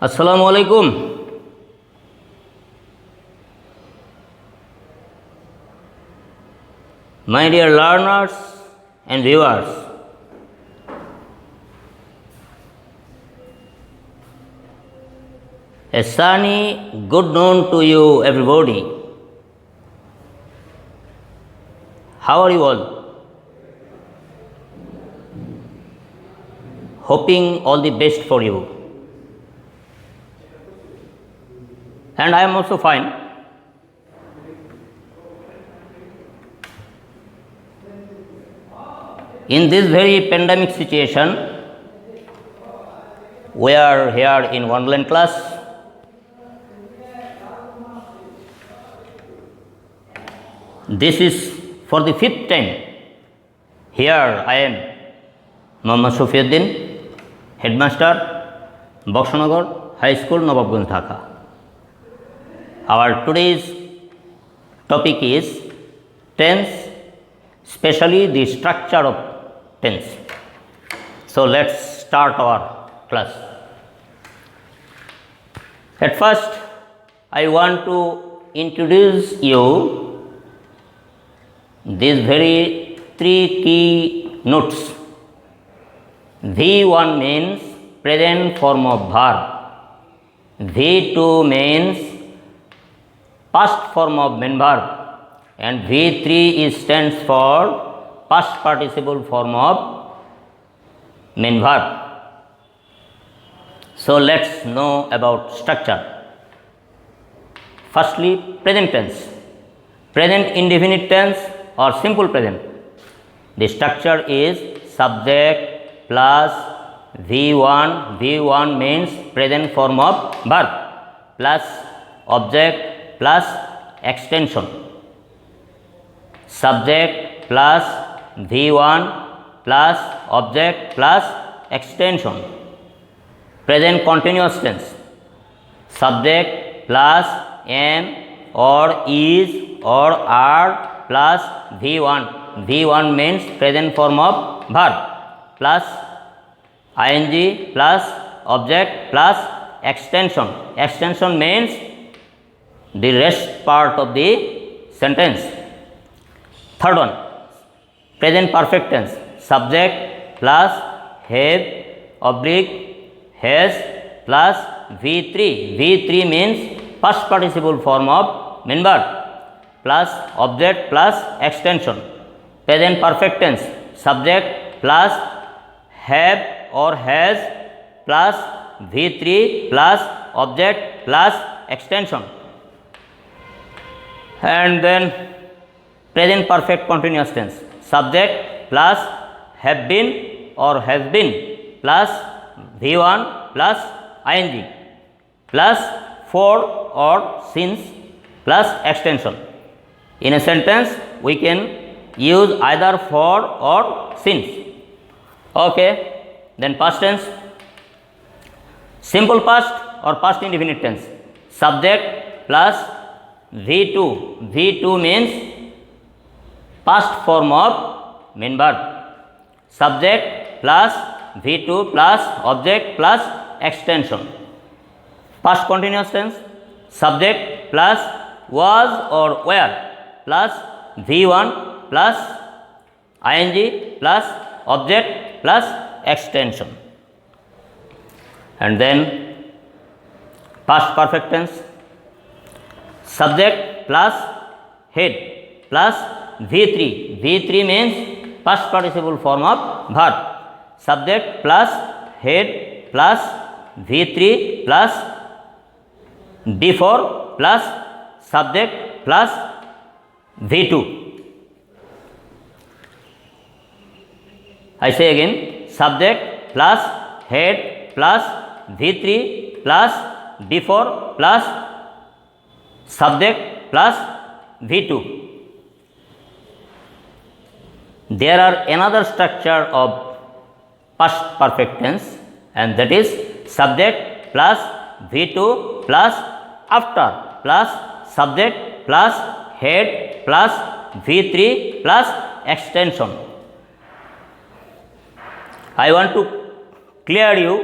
আসসালামু আলাইকুম। My dear learners and viewers, a sunny good noon to you everybody. How are you all? Hoping all the best for you. And I am also fine. In this very pandemic situation, we are here in online class. This is for the fifth time. Here I am, Mohammad Sofiuddin, Headmaster, Bakshanagar High School, Nawabganj, Dhaka. Our today's topic is tense, especially the structure of tense. So let's start our class. At first, I want to introduce you these very three key notes. V1 means present form of verb. V2 means past form of main verb, and V3 stands for past participle form of main verb. So let's know about structure. Firstly, present tense. Present indefinite tense or simple present. The structure is subject plus V1. V1 means present form of verb plus object plus extension. Subject plus V1 plus object plus extension. Present continuous tense. Subject plus am or is or are plus V1. V1 means present form of verb plus ing plus object plus extension. Extension means the rest part of the sentence. Third one, present perfect tense. Subject plus have oblique has plus V3. V3 means past participle form of main verb plus object plus extension. Present perfect tense. Subject plus have or has plus V3 plus object plus extension. And then present perfect continuous tense. Subject plus have been or has been plus V1 plus ing plus for or since plus extension. In a sentence, we can use either for or since. Okay, then past tense. Simple past or past indefinite tense. Subject plus V2. V2 means past form of main verb. Subject plus V2 plus object plus extension. Past continuous tense. Subject plus was or were plus V1 plus ing plus object plus extension. And then past perfect tense. Subject plus head plus V3. V3 means past participle form of verb. Subject plus head plus V3 plus before plus subject plus V2. I say again, subject plus head plus V3 plus before plus subject plus V2. There are another structure of past perfect tense, and that is subject plus V2 plus after plus subject plus head plus V3 plus extension. I want to clear you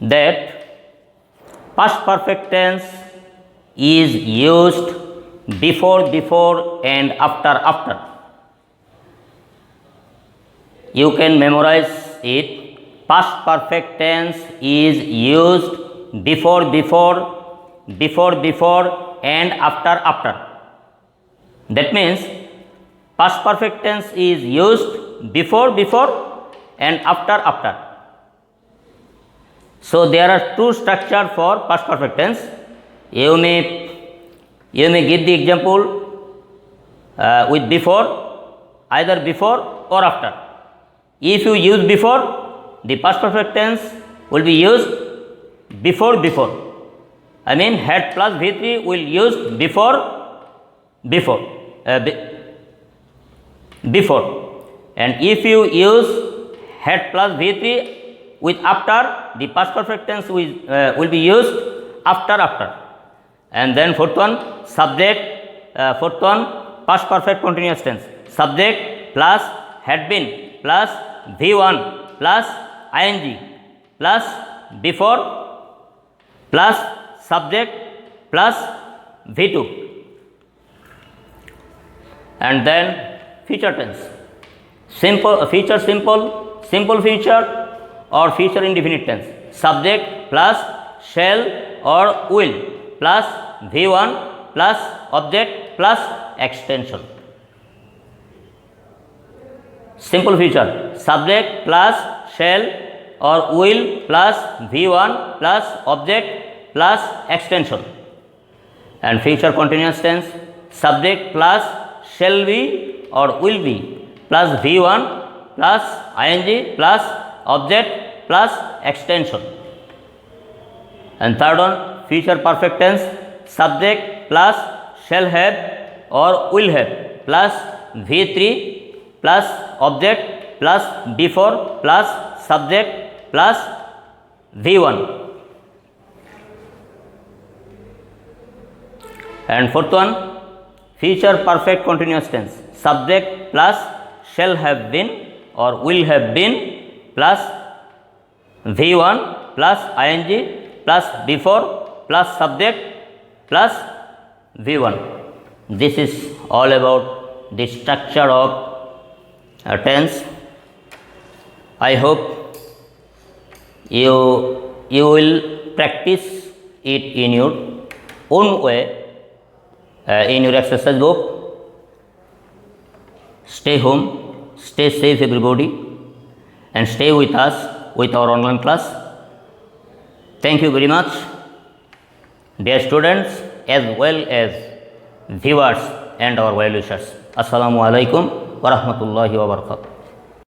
that past perfect tense is used before and after. You can memorize it. Past perfect tense is used before and after. That means past perfect tense is used before and after. So there are two structures for past perfect tense. You may give the example with before, either before or after. If you use before, the past perfect tense will be used before. I mean had plus V3 will use before. And if you use had plus V3 with after, the past perfect tense will be used after. And then fourth one, past perfect continuous tense. Subject plus had been plus V1 plus ing plus before plus subject plus V2. And then future tense. Simple future or future indefinite tense. Subject plus shall or will plus V1 plus object plus extension. Simple future, subject plus shall or will plus V1 plus object plus extension. And future continuous tense, subject plus shall be or will be plus V1 plus ing plus object plus extension. And third one, future perfect tense, subject plus shall have or will have plus V3 plus object plus before plus subject plus V1. And fourth one, future perfect continuous tense, subject plus shall have been or will have been plus V1 plus ing plus before plus subject plus V1. This is all about the structure of tense. I hope you will practice it in your own way in your exercise book. Stay home, stay safe everybody, and stay with us with our online class. Thank you very much, dear students as well as viewers and our well wishers. Assalamu alaikum wa rahmatullahi wa barakatuh.